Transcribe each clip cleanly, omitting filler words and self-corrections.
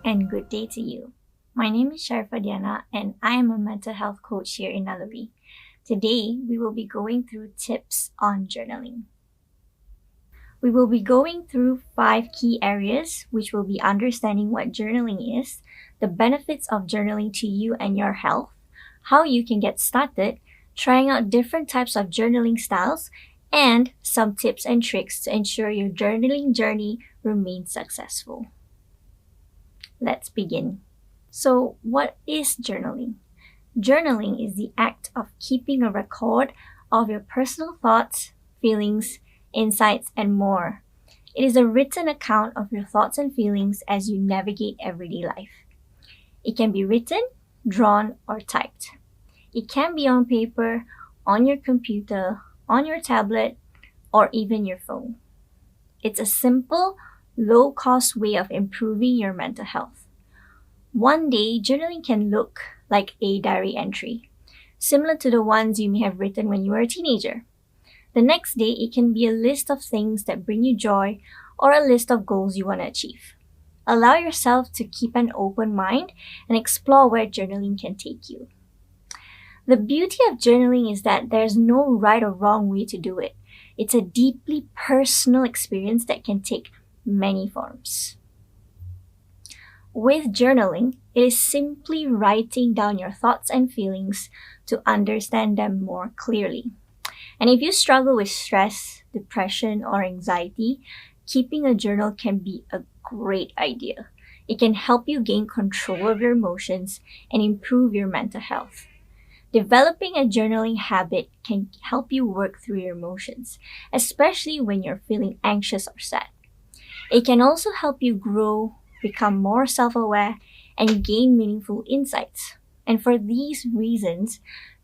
and good day to you. My name is Sharfa Diana and I am a mental health coach here in Naluri. Today, we will be going through tips on journaling. We will be going through 5 key areas, which will be understanding what journaling is, the benefits of journaling to you and your health, how you can get started, trying out different types of journaling styles, and some tips and tricks to ensure your journaling journey remains successful. Let's begin. So, what is journaling? Journaling is the act of keeping a record of your personal thoughts, feelings, insights, and more. It is a written account of your thoughts and feelings as you navigate everyday life. It can be written, drawn, or typed. It can be on paper, on your computer, on your tablet, or even your phone. It's a simple, low cost way of improving your mental health. One day, journaling can look like a diary entry, similar to the ones you may have written when you were a teenager. The next day, it can be a list of things that bring you joy or a list of goals you want to achieve. Allow yourself to keep an open mind and explore where journaling can take you. The beauty of journaling is that there's no right or wrong way to do it. It's a deeply personal experience that can take many forms. With journaling, it is simply writing down your thoughts and feelings to understand them more clearly. And if you struggle with stress, depression, or anxiety, keeping a journal can be a great idea. It can help you gain control of your emotions and improve your mental health. Developing a journaling habit can help you work through your emotions, especially when you're feeling anxious or sad. It can also help you grow, become more self aware, and gain meaningful insights. And for these reasons,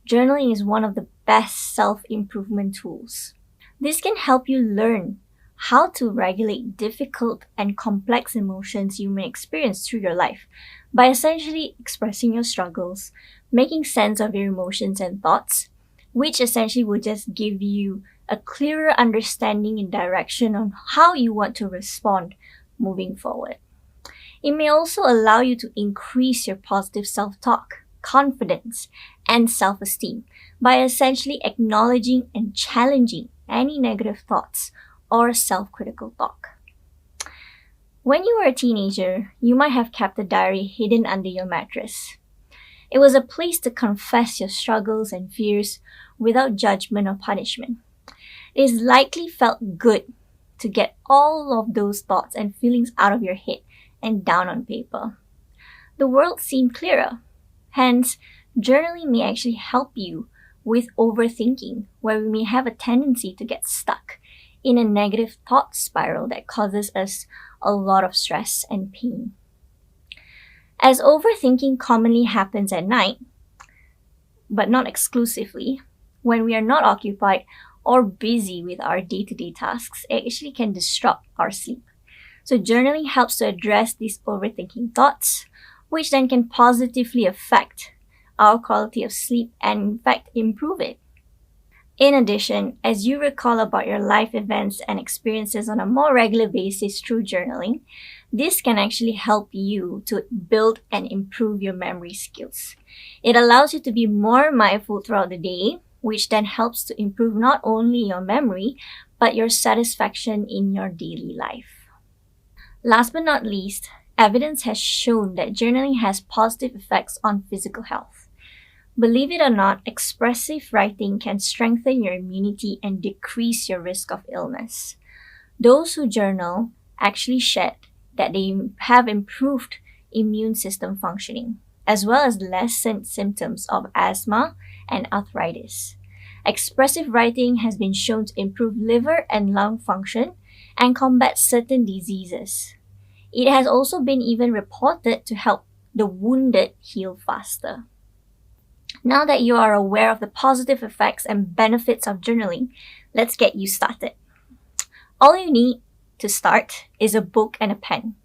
journaling is one of the best self improvement tools. This can help you learn how to regulate difficult and complex emotions you may experience through your life by essentially expressing your struggles, making sense of your emotions and thoughts, which essentially will just give you a clearer understanding and direction on how you want to respond moving forward. It may also allow you to increase your positive self talk, confidence, and self esteem by essentially acknowledging and challenging any negative thoughts or self critical talk. When you were a teenager, you might have kept a diary hidden under your mattress. It was a place to confess your struggles and fears without judgment or punishment. It is likely felt good to get all of those thoughts and feelings out of your head and down on paper. The world seemed clearer. Hence, journaling may actually help you with overthinking, where we may have a tendency to get stuck in a negative thought spiral that causes us a lot of stress and pain. As overthinking commonly happens at night, but not exclusively, when we are not occupied or busy with our day to day tasks, it actually can disrupt our sleep. So, journaling helps to address these overthinking thoughts, which then can positively affect our quality of sleep and, in fact, improve it. In addition, as you recall about your life events and experiences on a more regular basis through journaling, this can actually help you to build and improve your memory skills. It allows you to be more mindful throughout the day, which then helps to improve not only your memory, but your satisfaction in your daily life. Last but not least, evidence has shown that journaling has positive effects on physical health. Believe it or not, expressive writing can strengthen your immunity and decrease your risk of illness. Those who journal actually shared that they have improved immune system functioning, as well as lessened symptoms of asthma and arthritis. Expressive writing has been shown to improve liver and lung function and combat certain diseases. It has also been even reported to help the wounded heal faster. Now that you are aware of the positive effects and benefits of journaling, let's get you started. All you need to start is a book and a pen.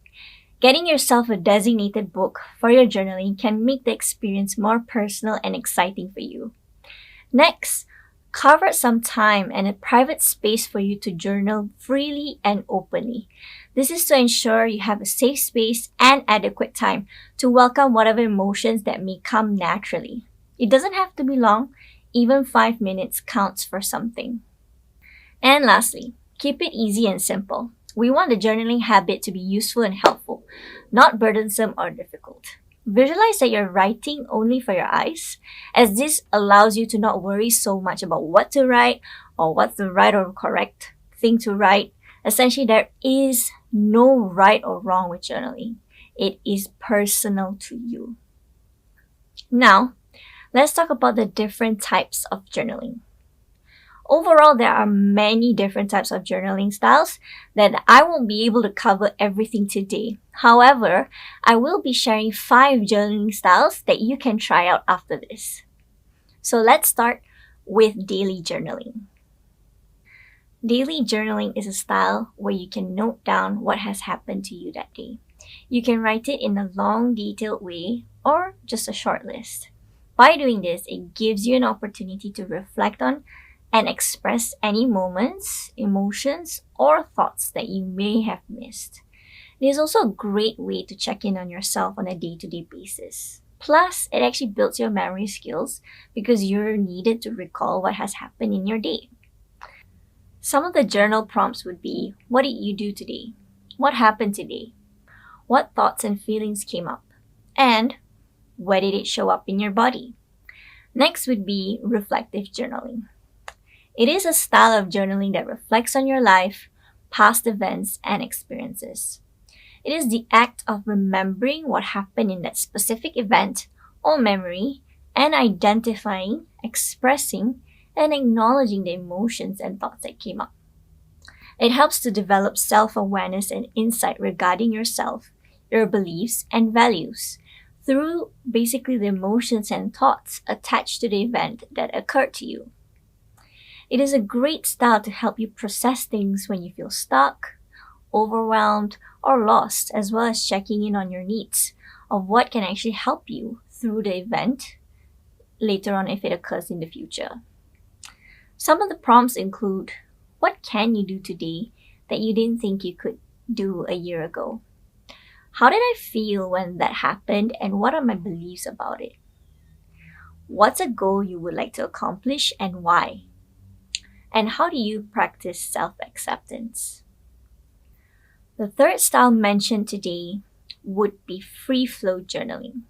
Getting yourself a designated book for your journaling can make the experience more personal and exciting for you. Next, Carve out some time and a private space for you to journal freely and openly. This is to ensure you have a safe space and adequate time to welcome whatever emotions that may come naturally. It doesn't have to be long, even 5 minutes counts for something. And lastly, keep it easy and simple. We want the journaling habit to be useful and helpful, not burdensome or difficult. Visualize that you're writing only for your eyes, as this allows you to not worry so much about what to write or what's the right or correct thing to write. Essentially, there is no right or wrong with journaling. It is personal to you. Now, let's talk about the different types of journaling. Overall, there are many different types of journaling styles that I won't be able to cover everything today. However, I will be sharing 5 journaling styles that you can try out after this. So let's start with daily journaling. Daily journaling is a style where you can note down what has happened to you that day. You can write it in a long, detailed way or just a short list. By doing this, it gives you an opportunity to reflect on and express any moments, emotions, or thoughts that you may have missed. It is also a great way to check in on yourself on a day-to-day basis. Plus, it actually builds your memory skills because you're needed to recall what has happened in your day. Some of the journal prompts would be, what did you do today? What happened today? What thoughts and feelings came up? And where did it show up in your body? Next would be reflective journaling. It is a style of journaling that reflects on your life, past events, and experiences. It is the act of remembering what happened in that specific event or memory and identifying, expressing, and acknowledging the emotions and thoughts that came up. It helps to develop self-awareness and insight regarding yourself, your beliefs, and values through basically the emotions and thoughts attached to the event that occurred to you. It is a great style to help you process things when you feel stuck, overwhelmed, or lost, as well as checking in on your needs of what can actually help you through the event later on if it occurs in the future. Some of the prompts include, what can you do today that you didn't think you could do a year ago? How did I feel when that happened, and what are my beliefs about it? What's a goal you would like to accomplish and why? And how do you practice self-acceptance? The third style mentioned today would be free flow journaling.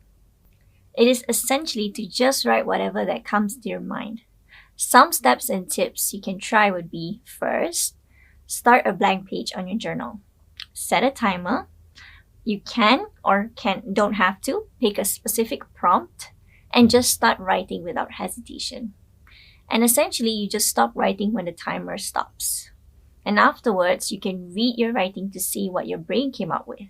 It is essentially to just write whatever that comes to your mind. Some steps and tips you can try would be, first, start a blank page on your journal. Set a timer. You don't have to pick a specific prompt and just start writing without hesitation. And essentially, you just stop writing when the timer stops. And afterwards, you can read your writing to see what your brain came up with.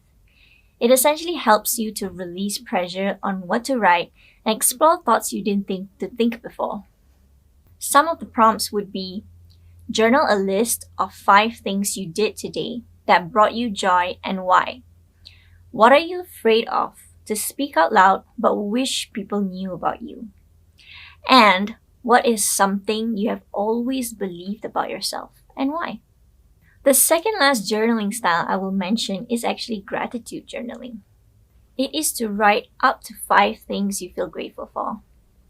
It essentially helps you to release pressure on what to write and explore thoughts you didn't think to think before. Some of the prompts would be, journal a list of 5 things you did today that brought you joy and why. What are you afraid of to speak out loud but wish people knew about you? And what is something you have always believed about yourself and why? The second last journaling style I will mention is actually gratitude journaling. It is to write up to 5 things you feel grateful for.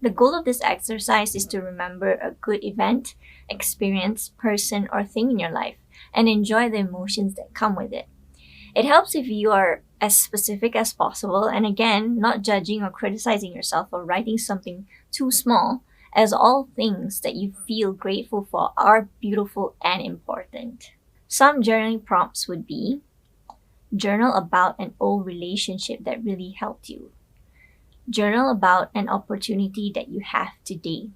The goal of this exercise is to remember a good event, experience, person, or thing in your life and enjoy the emotions that come with it. It helps if you are as specific as possible and again, not judging or criticizing yourself for writing something too small, as all things that you feel grateful for are beautiful and important. Some journaling prompts would be, journal about an old relationship that really helped you. Journal about an opportunity that you have today.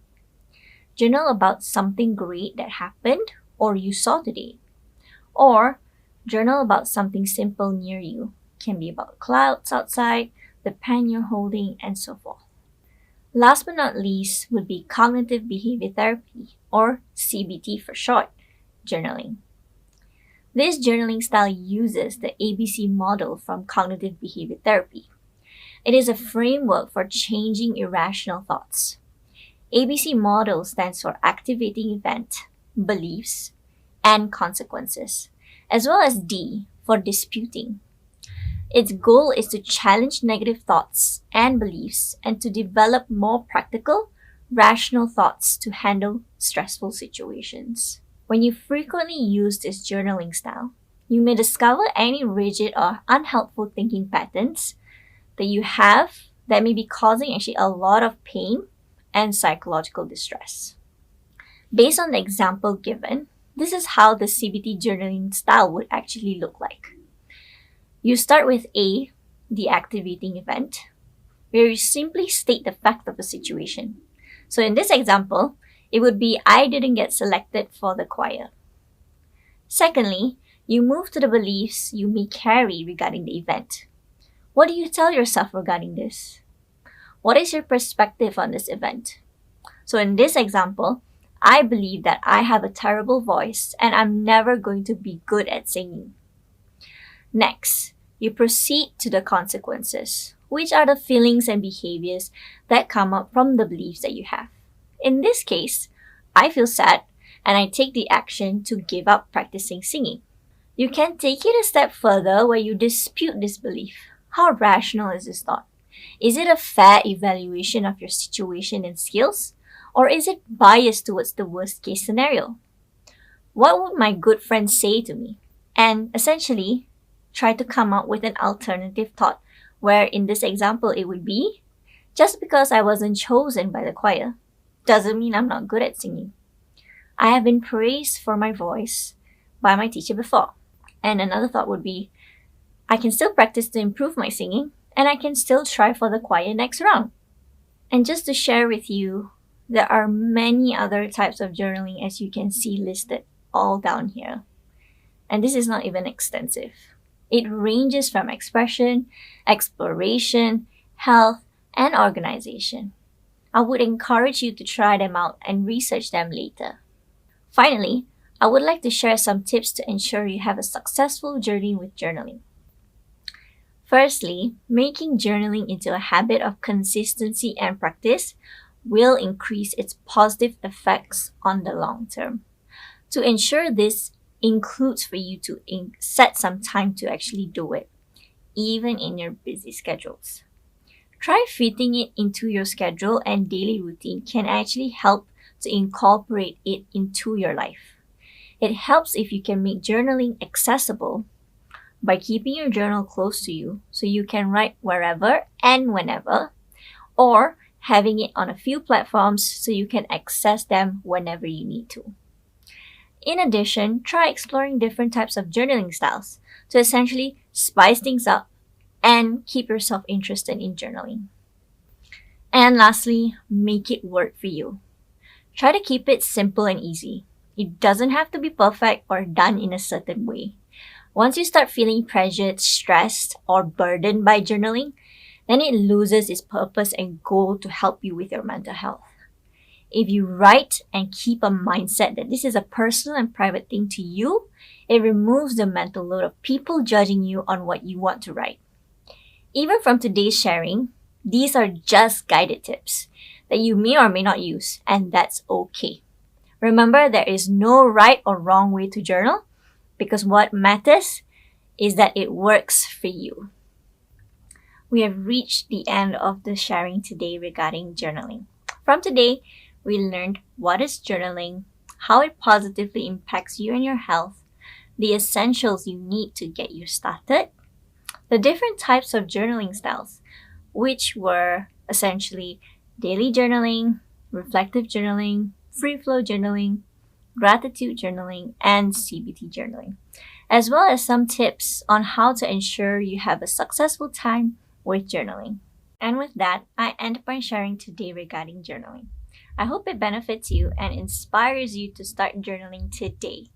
Journal about something great that happened or you saw today. Or journal about something simple near you. Can be about clouds outside, the pen you're holding, and so forth. Last but not least would be cognitive behavior therapy, or CBT for short, journaling. This journaling style uses the ABC model from cognitive behavior therapy. It is a framework for changing irrational thoughts. ABC model stands for activating event, beliefs, and consequences, as well as D for disputing. Its goal is to challenge negative thoughts and beliefs and to develop more practical, rational thoughts to handle stressful situations. When you frequently use this journaling style, you may discover any rigid or unhelpful thinking patterns that you have that may be causing actually a lot of pain and psychological distress. Based on the example given, this is how the CBT journaling style would actually look like. You start with A, the activating event, where you simply state the fact of the situation. So in this example, it would be I didn't get selected for the choir. Secondly, you move to the beliefs you may carry regarding the event. What do you tell yourself regarding this? What is your perspective on this event? So in this example, I believe that I have a terrible voice and I'm never going to be good at singing. Next, you proceed to the consequences, which are the feelings and behaviors that come up from the beliefs that you have. In this case, I feel sad and I take the action to give up practicing singing. You can take it a step further where you dispute this belief. How rational is this thought? Is it a fair evaluation of your situation and skills? Or is it biased towards the worst case scenario? What would my good friend say to me? And essentially, try to come up with an alternative thought where in this example it would be, just because I wasn't chosen by the choir doesn't mean I'm not good at singing. I have been praised for my voice by my teacher before. And another thought would be, I can still practice to improve my singing and I can still try for the choir next round. And just to share with you, there are many other types of journaling as you can see listed all down here. And this is not even extensive. It ranges from expression, exploration, health, and organization. I would encourage you to try them out and research them later. Finally, I would like to share some tips to ensure you have a successful journey with journaling. Firstly, making journaling into a habit of consistency and practice will increase its positive effects on the long term. To ensure this includes for you to set some time to actually do it, even in your busy schedules. Try fitting it into your schedule and daily routine can actually help to incorporate it into your life. It helps if you can make journaling accessible by keeping your journal close to you so you can write wherever and whenever, or having it on a few platforms so you can access them whenever you need to. In addition, try exploring different types of journaling styles to essentially spice things up and keep yourself interested in journaling. And lastly, make it work for you. Try to keep it simple and easy. It doesn't have to be perfect or done in a certain way. Once you start feeling pressured, stressed, or burdened by journaling, then it loses its purpose and goal to help you with your mental health. If you write and keep a mindset that this is a personal and private thing to you, it removes the mental load of people judging you on what you want to write. Even from today's sharing, these are just guided tips that you may or may not use, and that's okay. Remember, there is no right or wrong way to journal because what matters is that it works for you. We have reached the end of the sharing today regarding journaling. From today, we learned what is journaling, how it positively impacts you and your health, the essentials you need to get you started, the different types of journaling styles, which were essentially daily journaling, reflective journaling, free flow journaling, gratitude journaling, and CBT journaling, as well as some tips on how to ensure you have a successful time with journaling. And with that, I end my sharing today regarding journaling. I hope it benefits you and inspires you to start journaling today.